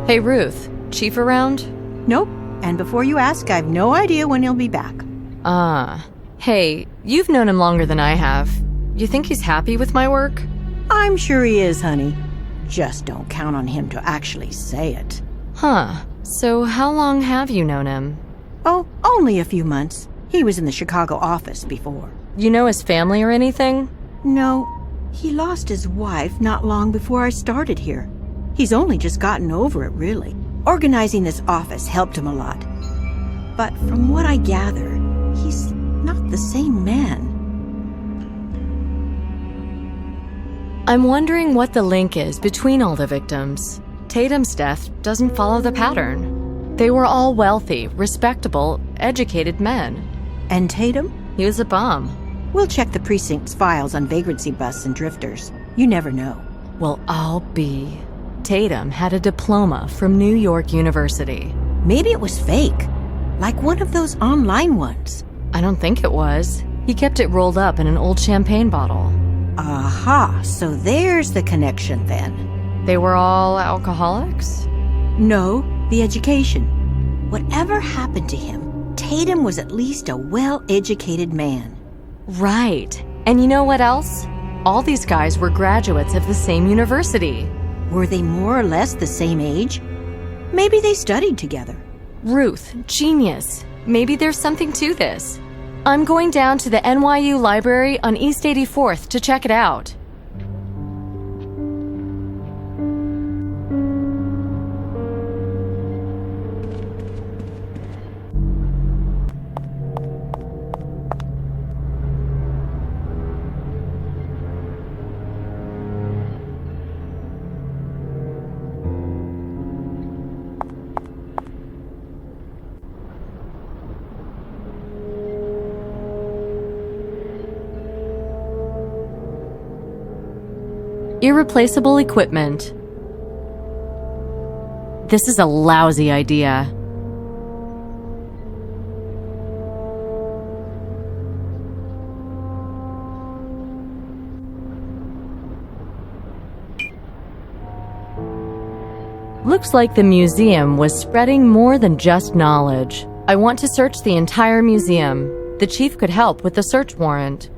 Hey, Ruth. Chief around? Nope. And before you ask, I've no idea when he'll be back. Hey, you've known him longer than I have. You think he's happy with my work? I'm sure he is, honey. Just don't count on him to actually say it. Huh. So how long have you known him? Oh, only a few months. He was in the Chicago office before. You know his family or anything? No. He lost his wife not long before I started here. He's only just gotten over it, really. Organizing this office helped him a lot. But from what I gather, he's not the same man. I'm wondering what the link is between all the victims. Tatum's death doesn't follow the pattern. They were all wealthy, respectable, educated men. And Tatum? He was a bum. We'll check the precinct's files on vagrancy busts and drifters. You never know. Well, I'll be. Tatum had a diploma from New York University. Maybe it was fake, like one of those online ones. I don't think it was. He kept it rolled up in an old champagne bottle. Aha, so there's the connection then. They were all alcoholics? No, the education. Whatever happened to him, Tatum was at least a well-educated man. Right. And you know what else? All these guys were graduates of the same university. Were they more or less the same age? Maybe they studied together. Ruth, genius. Maybe there's something to this. I'm going down to the NYU library on East 84th to check it out. Irreplaceable equipment. This is a lousy idea. Looks like the museum was spreading more than just knowledge. I want to search the entire museum. The chief could help with the search warrant.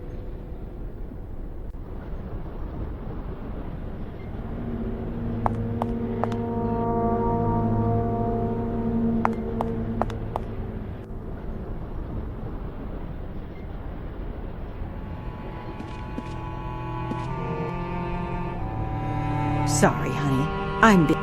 Sorry, honey. I'm busy.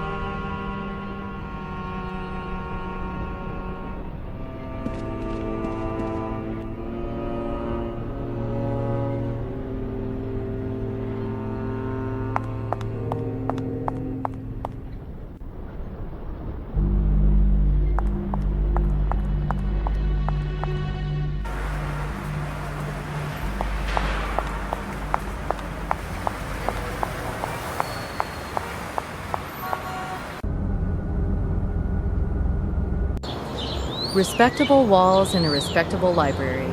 Respectable walls in a respectable library.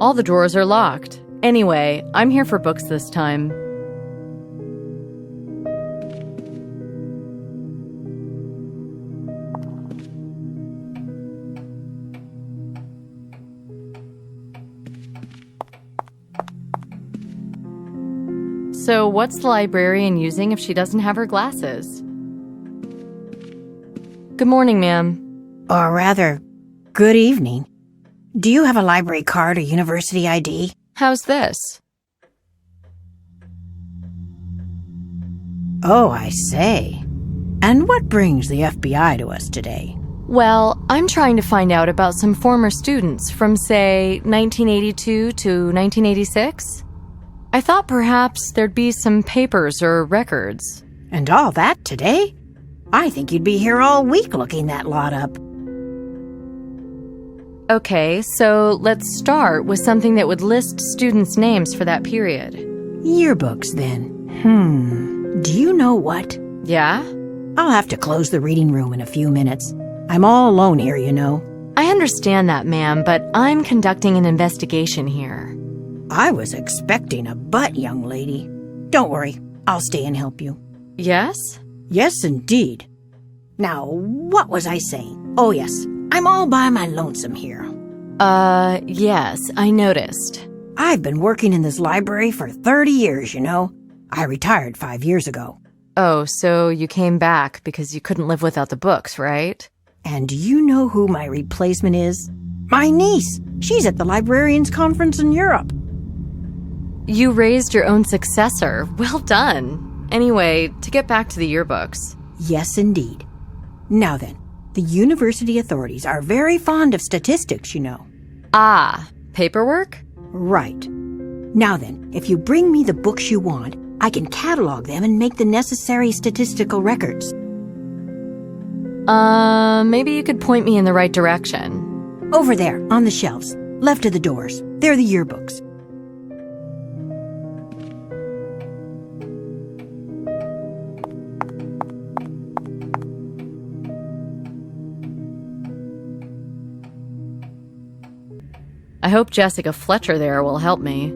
All the drawers are locked. Anyway, I'm here for books this time. So what's the librarian using if she doesn't have her glasses? Good morning, ma'am. Or rather, good evening. Do you have a library card or university ID? How's this? Oh, I say. And what brings the FBI to us today? Well, I'm trying to find out about some former students from, say, 1982 to 1986. I thought perhaps there'd be some papers or records. And all that today? I think you'd be here all week looking that lot up. Okay, so let's start with something that would list students' names for that period. Yearbooks, then. Do you know what? Yeah? I'll have to close the reading room in a few minutes. I'm all alone here, you know. I understand that, ma'am, but I'm conducting an investigation here. I was expecting a butt, young lady. Don't worry, I'll stay and help you. Yes? Yes, indeed. Now, what was I saying? Oh, yes, I'm all by my lonesome here. Yes, I noticed. I've been working in this library for 30 years, you know. I retired 5 years ago. Oh, so you came back because you couldn't live without the books, right? And do you know who my replacement is? My niece. She's at the Librarians' Conference in Europe. You raised your own successor. Well done. Anyway, to get back to the yearbooks. Yes, indeed. Now then, the university authorities are very fond of statistics, you know. Ah, paperwork? Right. Now then, if you bring me the books you want, I can catalog them and make the necessary statistical records. Maybe you could point me in the right direction. Over there, on the shelves, left of the doors. They're the yearbooks. I hope Jessica Fletcher there will help me.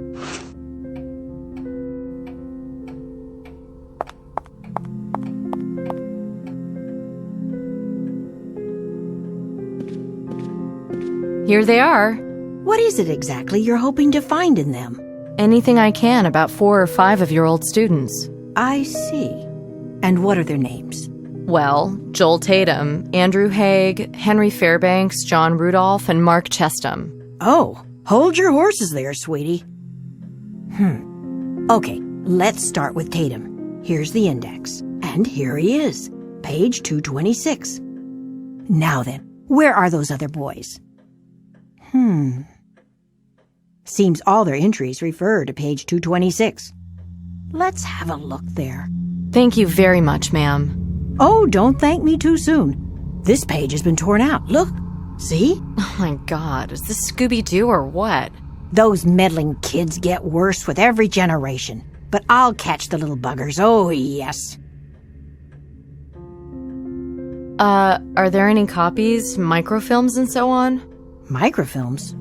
Here they are. What is it exactly you're hoping to find in them? Anything I can about 4 or 5 of your old students. I see. And what are their names? Well, Joel Tatum, Andrew Haig, Henry Fairbanks, John Rudolph, and Mark Chestham. Oh, hold your horses there, sweetie. Okay, let's start with Tatum. Here's the index. And here he is, page 226. Now then, where are those other boys? Seems all their entries refer to page 226. Let's have a look there. Thank you very much, ma'am. Oh, don't thank me too soon. This page has been torn out. Look. See? Oh my God, is this Scooby-Doo or what? Those meddling kids get worse with every generation. But I'll catch the little buggers. Oh, yes. Are there any copies, microfilms, and so on? Microfilms?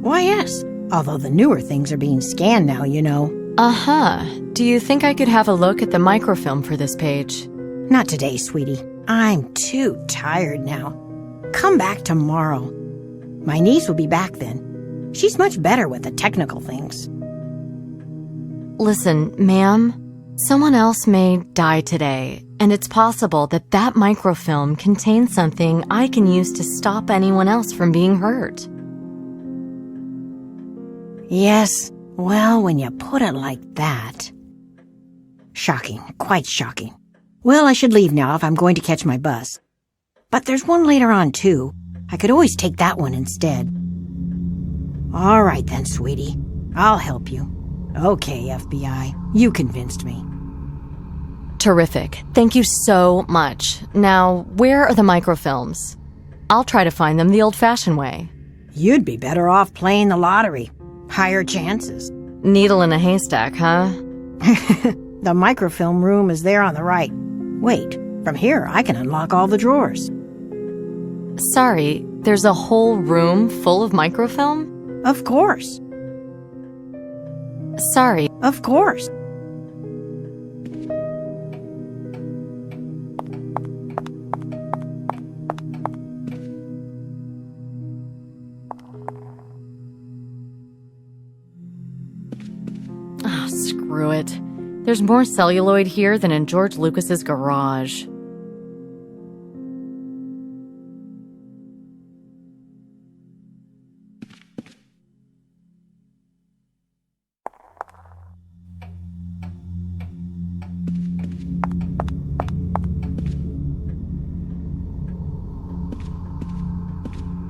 Why, yes. Although the newer things are being scanned now, you know. Uh-huh. Do you think I could have a look at the microfilm for this page? Not today, sweetie. I'm too tired now. Come back tomorrow. My niece will be back then. She's much better with the technical things. Listen, ma'am, someone else may die today, and it's possible that that microfilm contains something I can use to stop anyone else from being hurt. Yes, well, when you put it like that. Shocking, quite shocking. Well, I should leave now if I'm going to catch my bus. But there's one later on, too. I could always take that one instead. All right then, sweetie. I'll help you. Okay, FBI. You convinced me. Terrific. Thank you so much. Now, where are the microfilms? I'll try to find them the old-fashioned way. You'd be better off playing the lottery. Higher chances. Needle in a haystack, huh? The microfilm room is there on the right. Wait, from here I can unlock all the drawers. Sorry, there's a whole room full of microfilm? Of course. Sorry. Of course. Ah, screw it. There's more celluloid here than in George Lucas's garage.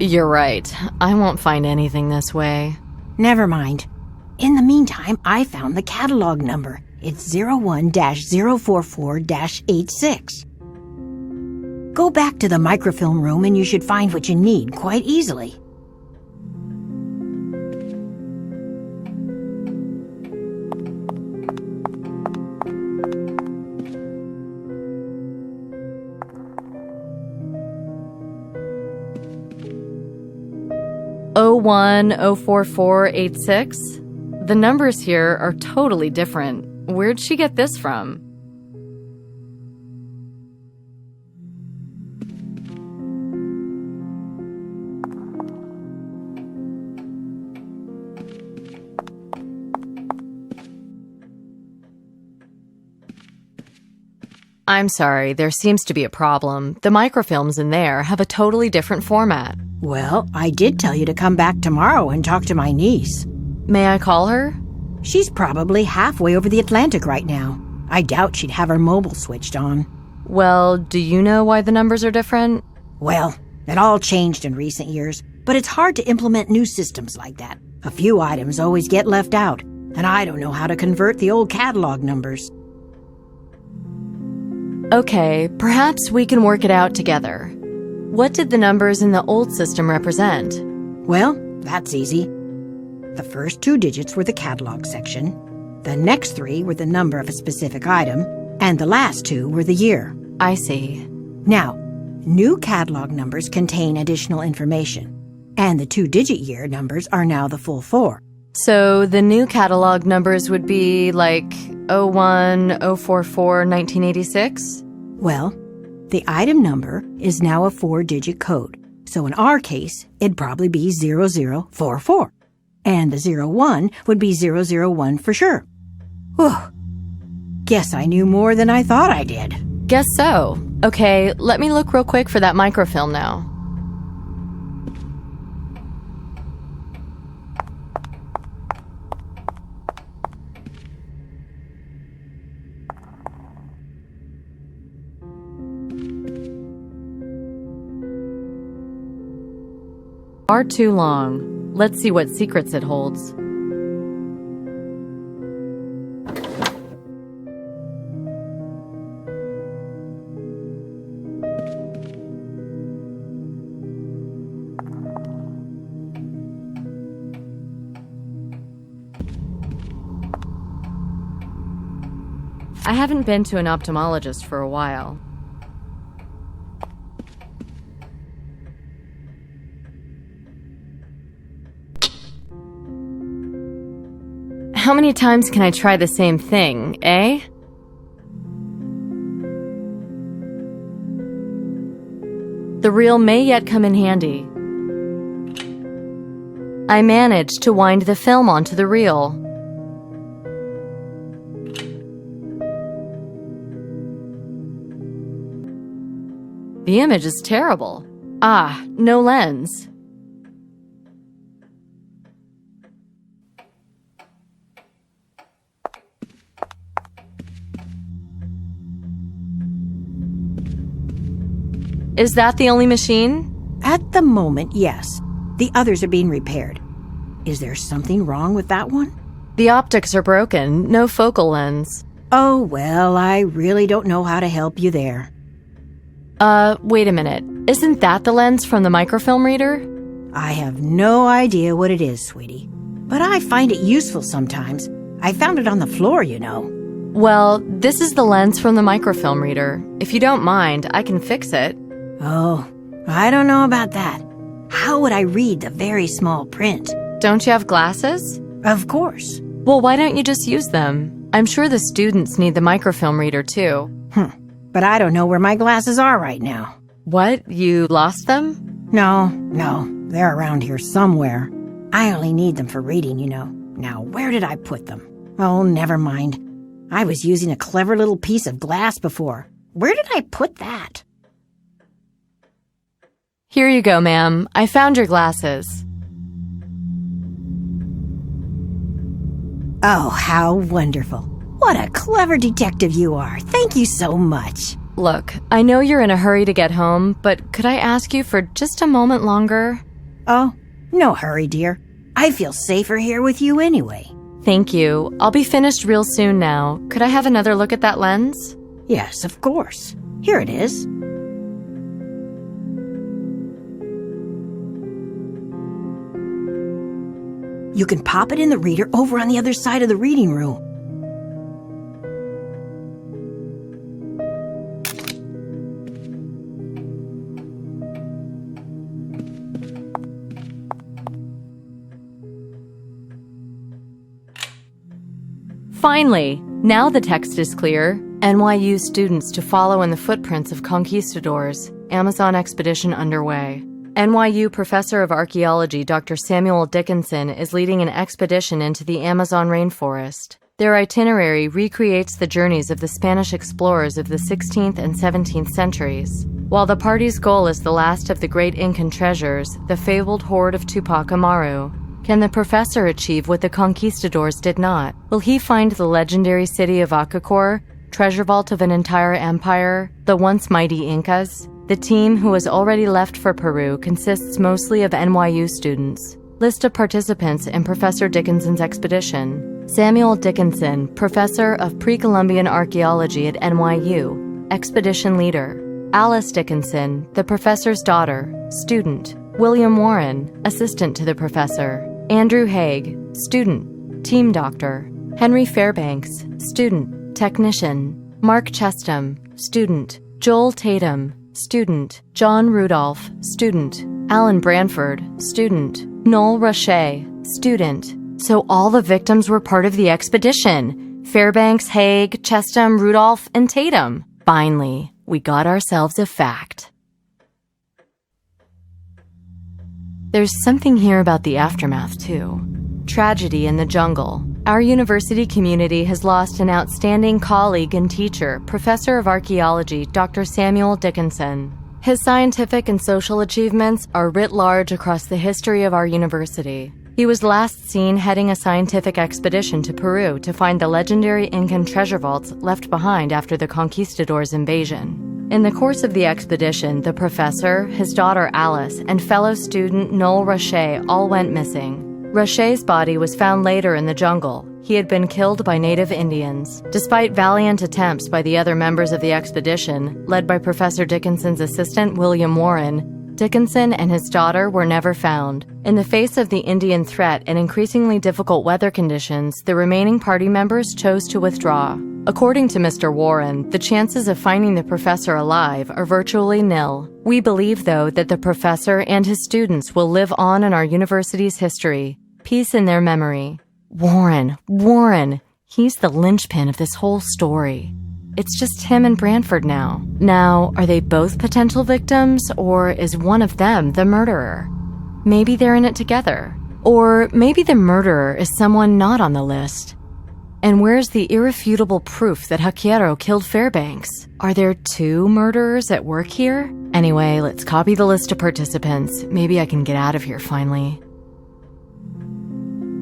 You're right. I won't find anything this way. Never mind. In the meantime, I found the catalog number. It's 01-044-86. Go back to the microfilm room and you should find what you need quite easily. O1-044-86? The numbers here are totally different. Where'd she get this from? I'm sorry, there seems to be a problem. The microfilms in there have a totally different format. Well, I did tell you to come back tomorrow and talk to my niece. May I call her? She's probably halfway over the Atlantic right now. I doubt she'd have her mobile switched on. Well, do you know why the numbers are different? Well, it all changed in recent years, but it's hard to implement new systems like that. A few items always get left out, and I don't know how to convert the old catalog numbers. Okay, perhaps we can work it out together. What did the numbers in the old system represent? Well, that's easy. The first 2 digits were the catalog section, the next 3 were the number of a specific item, and the last 2 were the year. I see. Now, new catalog numbers contain additional information, and the 2-digit year numbers are now the full 4. So the new catalog numbers would be like 01-044-1986? Well, the item number is now a 4-digit code, so in our case, it'd probably be 0044. And the 01 would be 001 for sure. Whew. Guess I knew more than I thought I did. Guess so. Okay, let me look real quick for that microfilm now. Far too long. Let's see what secrets it holds. I haven't been to an ophthalmologist for a while. How many times can I try the same thing, eh? The reel may yet come in handy. I managed to wind the film onto the reel. The image is terrible. Ah, no lens. Is that the only machine? At the moment, yes. The others are being repaired. Is there something wrong with that one? The optics are broken, no focal lens. Oh, well, I really don't know how to help you there. Wait a minute. Isn't that the lens from the microfilm reader? I have no idea what it is, sweetie. But I find it useful sometimes. I found it on the floor, you know. Well, this is the lens from the microfilm reader. If you don't mind, I can fix it. Oh, I don't know about that. How would I read the very small print? Don't you have glasses? Of course. Well, why don't you just use them? I'm sure the students need the microfilm reader too. But I don't know where my glasses are right now. What? You lost them? No, they're around here somewhere. I only need them for reading, you know. Now, where did I put them? Oh, never mind. I was using a clever little piece of glass before. Where did I put that? Here you go, ma'am. I found your glasses. Oh, how wonderful. What a clever detective you are. Thank you so much. Look, I know you're in a hurry to get home, but could I ask you for just a moment longer? Oh, no hurry, dear. I feel safer here with you anyway. Thank you. I'll be finished real soon now. Could I have another look at that lens? Yes, of course. Here it is. You can pop it in the reader over on the other side of the reading room. Finally, now the text is clear. NYU students to follow in the footprints of conquistadors. Amazon expedition underway. NYU Professor of Archaeology Dr. Samuel Dickinson is leading an expedition into the Amazon rainforest. Their itinerary recreates the journeys of the Spanish explorers of the 16th and 17th centuries. While the party's goal is the last of the great Incan treasures, the fabled hoard of Tupac Amaru, can the professor achieve what the conquistadors did not? Will he find the legendary city of Acacor, treasure vault of an entire empire, the once mighty Incas? The team, who has already left for Peru, consists mostly of NYU students. List of participants in Professor Dickinson's expedition. Samuel Dickinson, Professor of Pre-Columbian Archaeology at NYU, Expedition Leader. Alice Dickinson, the professor's daughter, student. William Warren, assistant to the professor. Andrew Haig, student, team doctor. Henry Fairbanks, student, technician. Mark Chestham, student. Joel Tatum, student. John Rudolph, student. Alan Branford, student. Noel Roche, student. So all the victims were part of the expedition. Fairbanks, Haig, Chestham, Rudolph, and Tatum. Finally, we got ourselves a fact. There's something here about the aftermath, too. Tragedy in the jungle. Our university community has lost an outstanding colleague and teacher, Professor of Archaeology, Dr. Samuel Dickinson. His scientific and social achievements are writ large across the history of our university. He was last seen heading a scientific expedition to Peru to find the legendary Incan treasure vaults left behind after the conquistadors' invasion. In the course of the expedition, the professor, his daughter Alice, and fellow student Noel Roche all went missing. Roche's body was found later in the jungle. He had been killed by native Indians. Despite valiant attempts by the other members of the expedition, led by Professor Dickinson's assistant William Warren, Dickinson and his daughter were never found. In the face of the Indian threat and increasingly difficult weather conditions, the remaining party members chose to withdraw. According to Mr. Warren, the chances of finding the professor alive are virtually nil. We believe, though, that the professor and his students will live on in our university's history. Peace in their memory. Warren! He's the linchpin of this whole story. It's just him and Branford now. Now, are they both potential victims, or is one of them the murderer? Maybe they're in it together. Or maybe the murderer is someone not on the list. And where's the irrefutable proof that Hakiero killed Fairbanks? Are there two murderers at work here? Anyway, let's copy the list of participants. Maybe I can get out of here finally.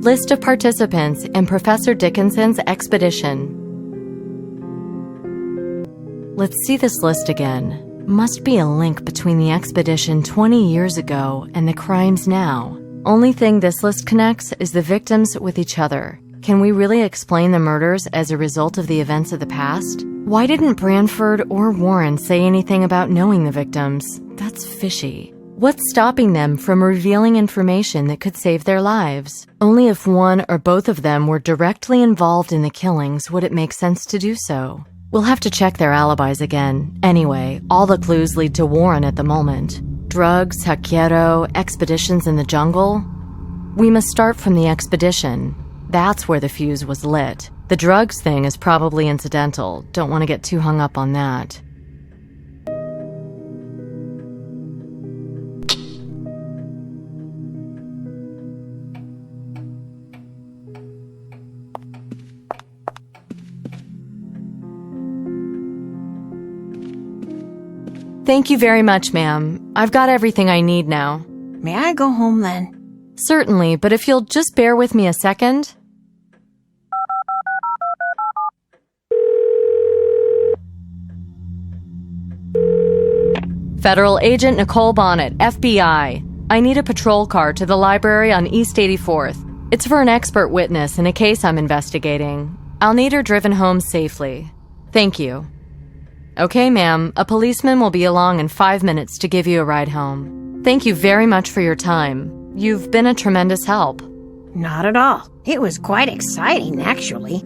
List of participants in Professor Dickinson's expedition. Let's see this list again. Must be a link between the expedition 20 years ago and the crimes now. Only thing this list connects is the victims with each other. Can we really explain the murders as a result of the events of the past? Why didn't Branford or Warren say anything about knowing the victims? That's fishy. What's stopping them from revealing information that could save their lives? Only if one or both of them were directly involved in the killings would it make sense to do so. We'll have to check their alibis again. Anyway, all the clues lead to Warren at the moment. Drugs, Hakiero, expeditions in the jungle. We must start from the expedition. That's where the fuse was lit. The drugs thing is probably incidental. Don't want to get too hung up on that. Thank you very much, ma'am. I've got everything I need now. May I go home then? Certainly, but if you'll just bear with me a second. Federal Agent Nicole Bonnet, FBI. I need a patrol car to the library on East 84th. It's for an expert witness in a case I'm investigating. I'll need her driven home safely. Thank you. Okay, ma'am, a policeman will be along in 5 minutes to give you a ride home. Thank you very much for your time. You've been a tremendous help. Not at all. It was quite exciting, actually.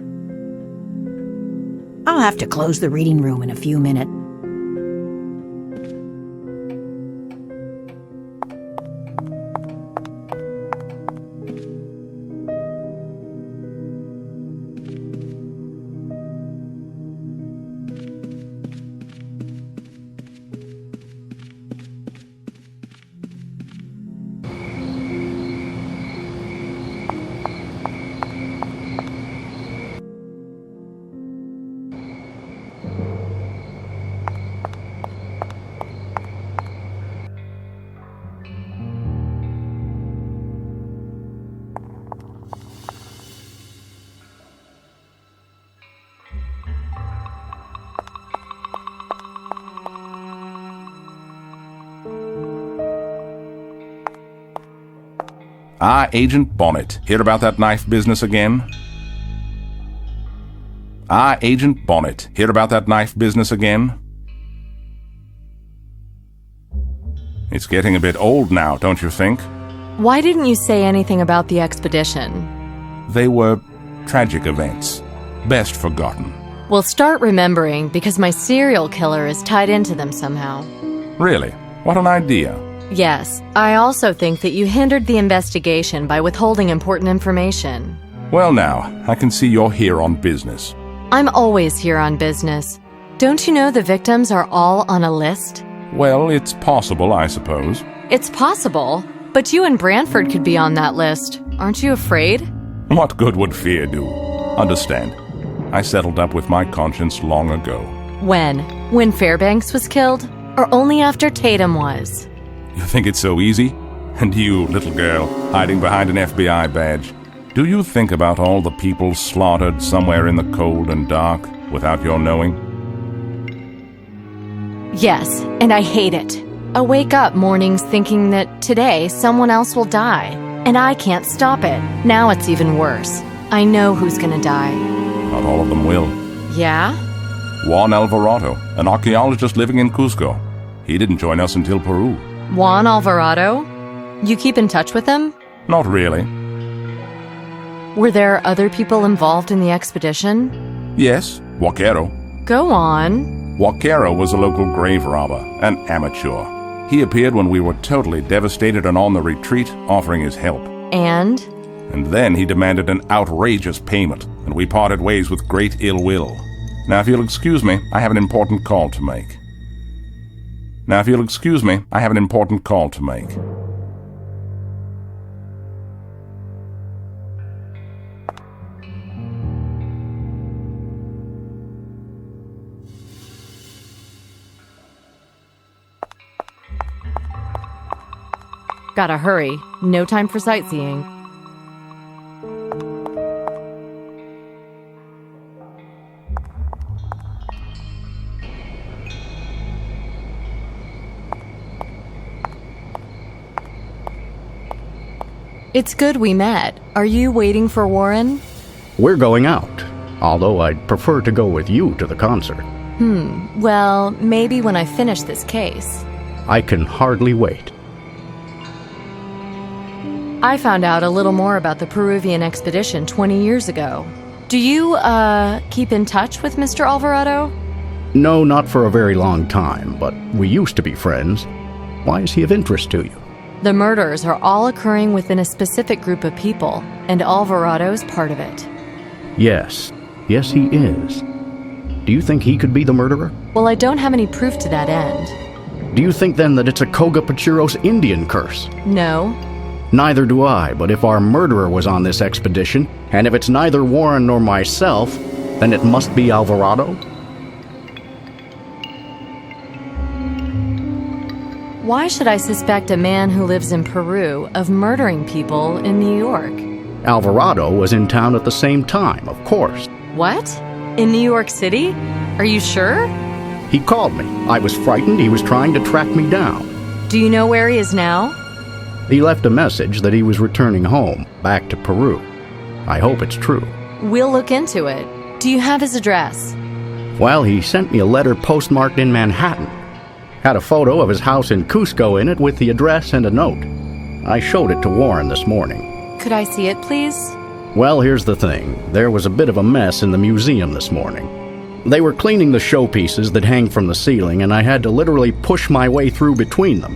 I'll have to close the reading room in a few minutes. Agent Bonnet. Hear about that knife business again? Agent Bonnet. Hear about that knife business again? It's getting a bit old now, don't you think? Why didn't you say anything about the expedition? They were tragic events. Best forgotten. Well, start remembering, because my serial killer is tied into them somehow. Really? What an idea. Yes, I also think that you hindered the investigation by withholding important information. Well now, I can see you're here on business. I'm always here on business. Don't you know the victims are all on a list? Well, it's possible, I suppose. It's possible, but you and Branford could be on that list. Aren't you afraid? What good would fear do? Understand, I settled up with my conscience long ago. When? When Fairbanks was killed? Or only after Tatum was? You think it's so easy? And you, little girl, hiding behind an FBI badge, do you think about all the people slaughtered somewhere in the cold and dark without your knowing? Yes, and I hate it. I wake up mornings thinking that today someone else will die, and I can't stop it. Now it's even worse. I know who's gonna die. Not all of them will. Yeah? Juan Alvarado, an archaeologist living in Cusco. He didn't join us until Peru. Juan Alvarado? You keep in touch with him? Not really. Were there other people involved in the expedition? Yes, Vaquero. Go on. Vaquero was a local grave robber, an amateur. He appeared when we were totally devastated and on the retreat, offering his help. And then he demanded an outrageous payment, and we parted ways with great ill will. Now, if you'll excuse me, I have an important call to make. gotta hurry. No time for sightseeing. It's good we met. Are you waiting for Warren? We're going out, although I'd prefer to go with you to the concert. Well, maybe when I finish this case. I can hardly wait. I found out a little more about the Peruvian expedition 20 years ago. Do you, keep in touch with Mr. Alvarado? No, not for a very long time, but we used to be friends. Why is he of interest to you? The murders are all occurring within a specific group of people, and Alvarado's part of it. Yes. Yes, he is. Do you think he could be the murderer? Well, I don't have any proof to that end. Do you think then that it's a Koga Pachiro's Indian curse? No. Neither do I, but if our murderer was on this expedition, and if it's neither Warren nor myself, then it must be Alvarado? Why should I suspect a man who lives in Peru of murdering people in New York? Alvarado was in town at the same time, of course. What? In New York City? Are you sure? He called me. I was frightened he was trying to track me down. Do you know where he is now? He left a message that he was returning home, back to Peru. I hope it's true. We'll look into it. Do you have his address? Well, he sent me a letter postmarked in Manhattan. Had a photo of his house in Cusco in it with the address and a note. I showed it to Warren this morning. Could I see it, please? Well, here's the thing. There was a bit of a mess in the museum this morning. They were cleaning the showpieces that hang from the ceiling, and I had to literally push my way through between them.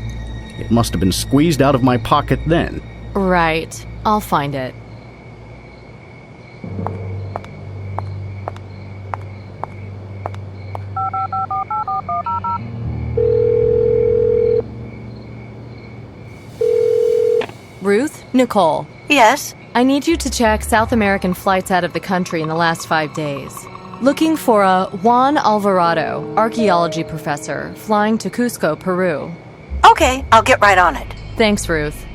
It must have been squeezed out of my pocket then. Right. I'll find it. Ruth? Nicole. Yes? I need you to check South American flights out of the country in the last 5 days. Looking for a Juan Alvarado, archaeology professor, flying to Cusco, Peru. Okay, I'll get right on it. Thanks, Ruth.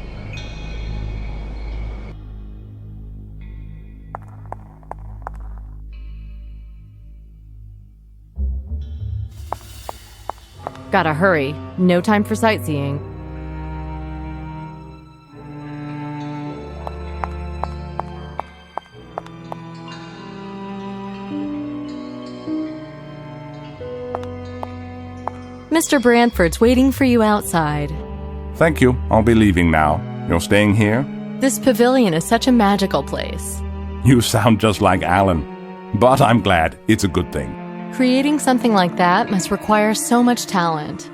Gotta hurry. No time for sightseeing. Mr. Brantford's waiting for you outside. Thank you. I'll be leaving now. You're staying here? This pavilion is such a magical place. You sound just like Alan. But I'm glad. It's a good thing. Creating something like that must require so much talent.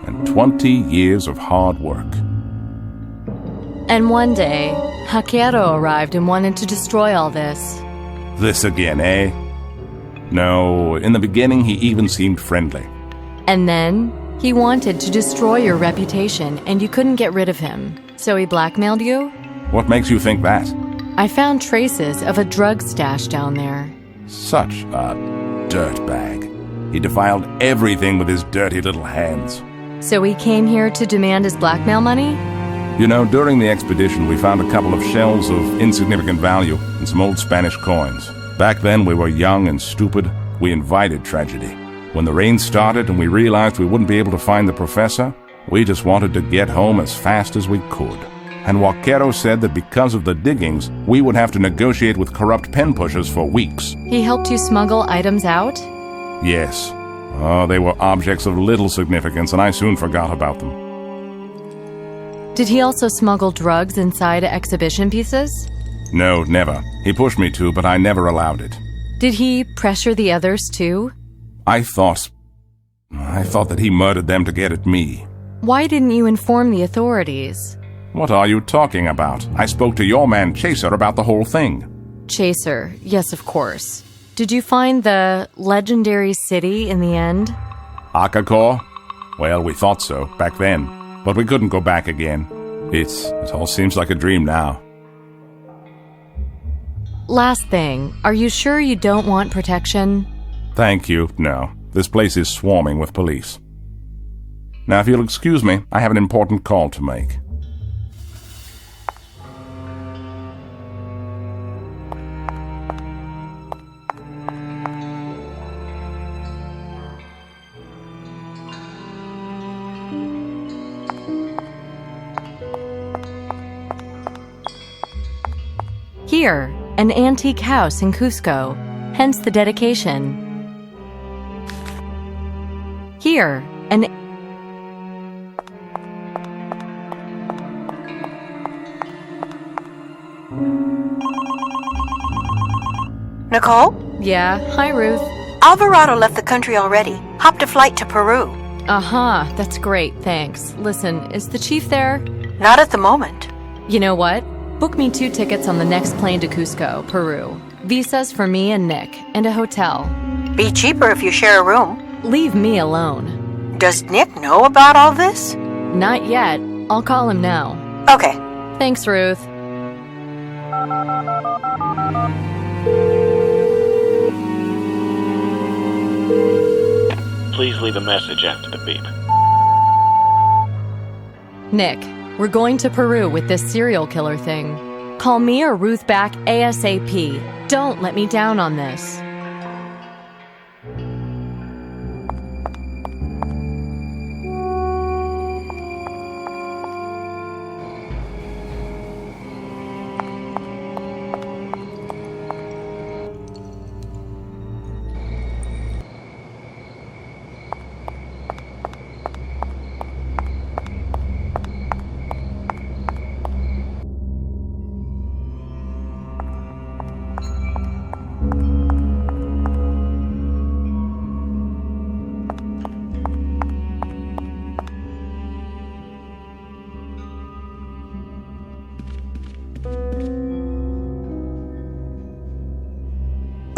And 20 years of hard work. And one day, Hackero arrived and wanted to destroy all this. This again, eh? No, in the beginning he even seemed friendly. And then, he wanted to destroy your reputation, and you couldn't get rid of him. So he blackmailed you? What makes you think that? I found traces of a drug stash down there. Such a dirtbag. He defiled everything with his dirty little hands. So he came here to demand his blackmail money? You know, during the expedition we found a couple of shells of insignificant value and some old Spanish coins. Back then we were young and stupid. We invited tragedy. When the rain started and we realized we wouldn't be able to find the professor, we just wanted to get home as fast as we could. And Walkero said that because of the diggings, we would have to negotiate with corrupt pen pushers for weeks. He helped you smuggle items out? Yes. Oh, they were objects of little significance, and I soon forgot about them. Did he also smuggle drugs inside exhibition pieces? No, never. He pushed me to, but I never allowed it. Did he pressure the others too? I thought that he murdered them to get at me. Why didn't you inform the authorities? What are you talking about? I spoke to your man Chaser about the whole thing. Chaser, yes, of course. Did you find the legendary city in the end? Akakor? Well, we thought so, back then. But we couldn't go back again. It all seems like a dream now. Last thing, are you sure you don't want protection? Thank you, no. This place is swarming with police. Now, if you'll excuse me, I have an important call to make. Here, an antique house in Cusco, hence the dedication. Here, an... Nicole? Yeah, hi Ruth. Alvarado left the country already. Hopped a flight to Peru. Uh-huh, that's great, thanks. Listen, is the chief there? Not at the moment. You know what? Book me 2 tickets on the next plane to Cusco, Peru. Visas for me and Nick, and a hotel. Be cheaper if you share a room. Leave me alone. Does Nick know about all this? Not yet. I'll call him now. Okay. Thanks, Ruth. Please leave a message after the beep. Nick, we're going to Peru with this serial killer thing. Call me or Ruth back ASAP. Don't let me down on this.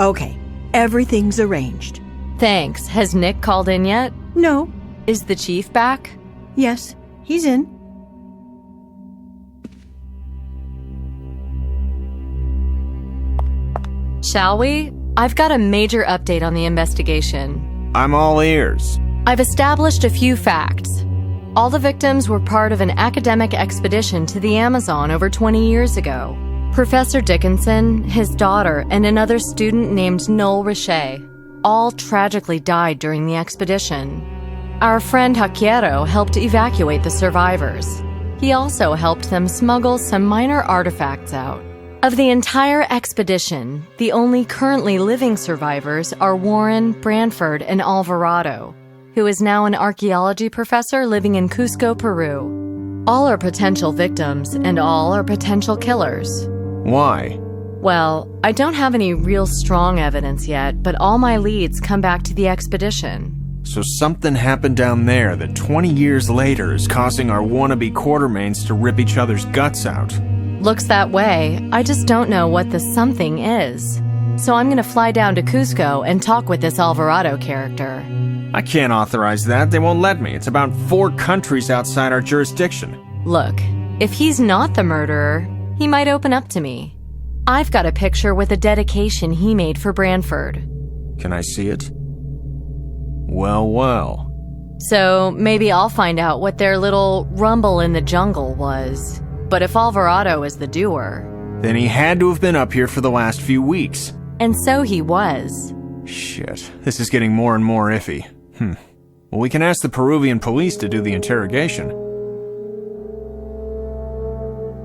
Okay, everything's arranged. Thanks. Has Nick called in yet? No. Is the chief back? Yes, he's in. Shall we? I've got a major update on the investigation. I'm all ears. I've established a few facts. All the victims were part of an academic expedition to the Amazon over 20 years ago. Professor Dickinson, his daughter, and another student named Noel Richet all tragically died during the expedition. Our friend Hakiero helped evacuate the survivors. He also helped them smuggle some minor artifacts out. Of the entire expedition, the only currently living survivors are Warren, Branford, and Alvarado, who is now an archaeology professor living in Cusco, Peru. All are potential victims, and all are potential killers. Why? Well, I don't have any real strong evidence yet, but all my leads come back to the expedition. So something happened down there that 20 years later is causing our wannabe Quartermains to rip each other's guts out. Looks that way. I just don't know what the something is. So I'm gonna fly down to Cusco and talk with this Alvarado character. I can't authorize that. They won't let me. It's about 4 countries outside our jurisdiction. Look, if he's not the murderer, he might open up to me. I've got a picture with a dedication he made for Branford. Can I see it? Well, well. So maybe I'll find out what their little rumble in the jungle was. But if Alvarado is the doer... Then he had to have been up here for the last few weeks. And so he was. Shit, this is getting more and more iffy. Well, we can ask the Peruvian police to do the interrogation.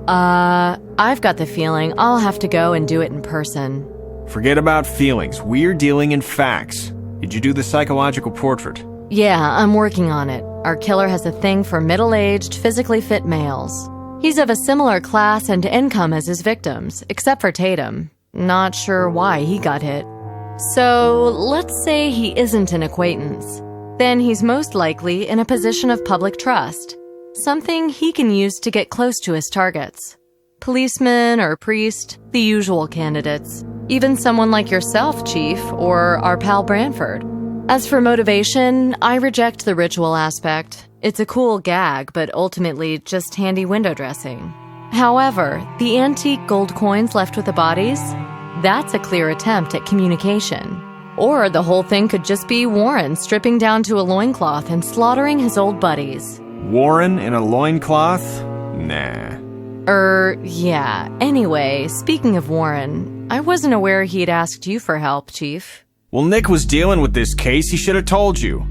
I've got the feeling I'll have to go and do it in person. Forget about feelings. We're dealing in facts. Did you do the psychological portrait? Yeah, I'm working on it. Our killer has a thing for middle-aged, physically fit males. He's of a similar class and income as his victims, except for Tatum. Not sure why he got hit. So, let's say he isn't an acquaintance. Then he's most likely in a position of public trust. Something he can use to get close to his targets. Policeman or priest, the usual candidates. Even someone like yourself, Chief, or our pal Branford. As for motivation, I reject the ritual aspect. It's a cool gag, but ultimately just handy window dressing. However, the antique gold coins left with the bodies? That's a clear attempt at communication. Or the whole thing could just be Warren stripping down to a loincloth and slaughtering his old buddies. Warren in a loincloth? Nah. Yeah. Anyway, speaking of Warren, I wasn't aware he'd asked you for help, Chief. Well, Nick was dealing with this case. He should have told you.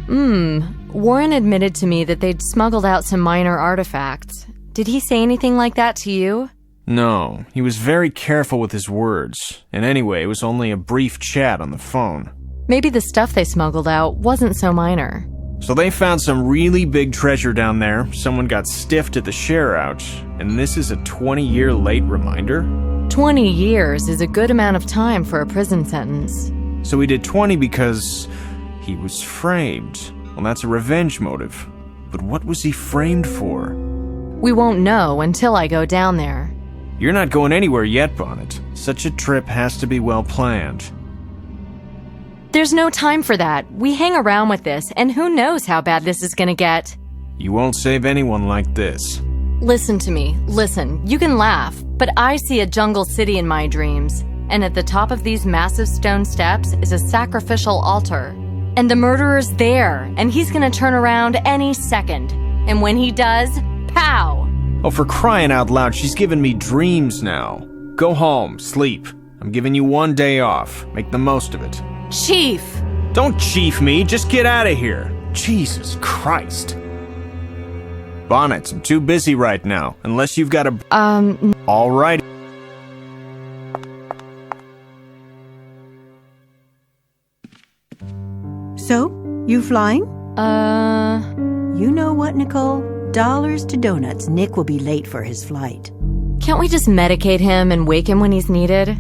Warren admitted to me that they'd smuggled out some minor artifacts. Did he say anything like that to you? No, he was very careful with his words. And anyway, it was only a brief chat on the phone. Maybe the stuff they smuggled out wasn't so minor. So they found some really big treasure down there. Someone got stiffed at the share-out. And this is a 20-year late reminder? 20 years is a good amount of time for a prison sentence. So he did 20 because he was framed. Well, that's a revenge motive. But what was he framed for? We won't know until I go down there. You're not going anywhere yet, Bonnet. Such a trip has to be well planned. There's no time for that. We hang around with this, and who knows how bad this is gonna get. You won't save anyone like this. Listen to me. Listen, you can laugh, but I see a jungle city in my dreams. And at the top of these massive stone steps is a sacrificial altar. And the murderer's there, and he's gonna turn around any second. And when he does, pow! Oh, for crying out loud, she's giving me dreams now. Go home, sleep. I'm giving you 1 day off. Make the most of it. Chief! Don't chief me, just get out of here. Jesus Christ. Bonnet, I'm too busy right now, unless you've got a... All right. So, you flying? You know what, Nicole? Dollars to donuts, Nick will be late for his flight. Can't we just medicate him and wake him when he's needed?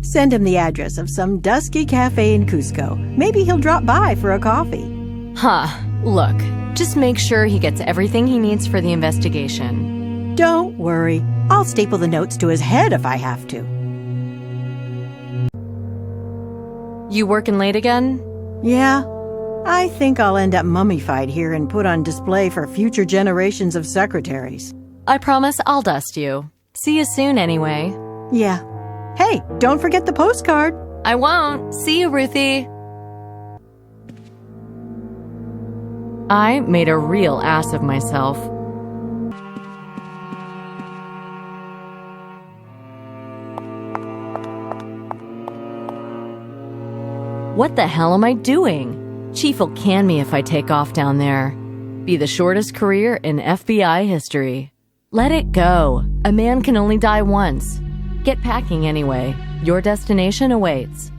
Send him the address of some dusky cafe in Cusco. Maybe he'll drop by for a coffee. Look, just make sure he gets everything he needs for the investigation. Don't worry. I'll staple the notes to his head if I have to. You working late again? Yeah, I think I'll end up mummified here and put on display for future generations of secretaries. I promise I'll dust you. See you soon anyway. Yeah. Hey, don't forget the postcard. I won't. See you, Ruthie. I made a real ass of myself. What the hell am I doing? Chief'll can me if I take off down there. Be the shortest career in FBI history. Let it go. A man can only die once. Get packing anyway. Your destination awaits.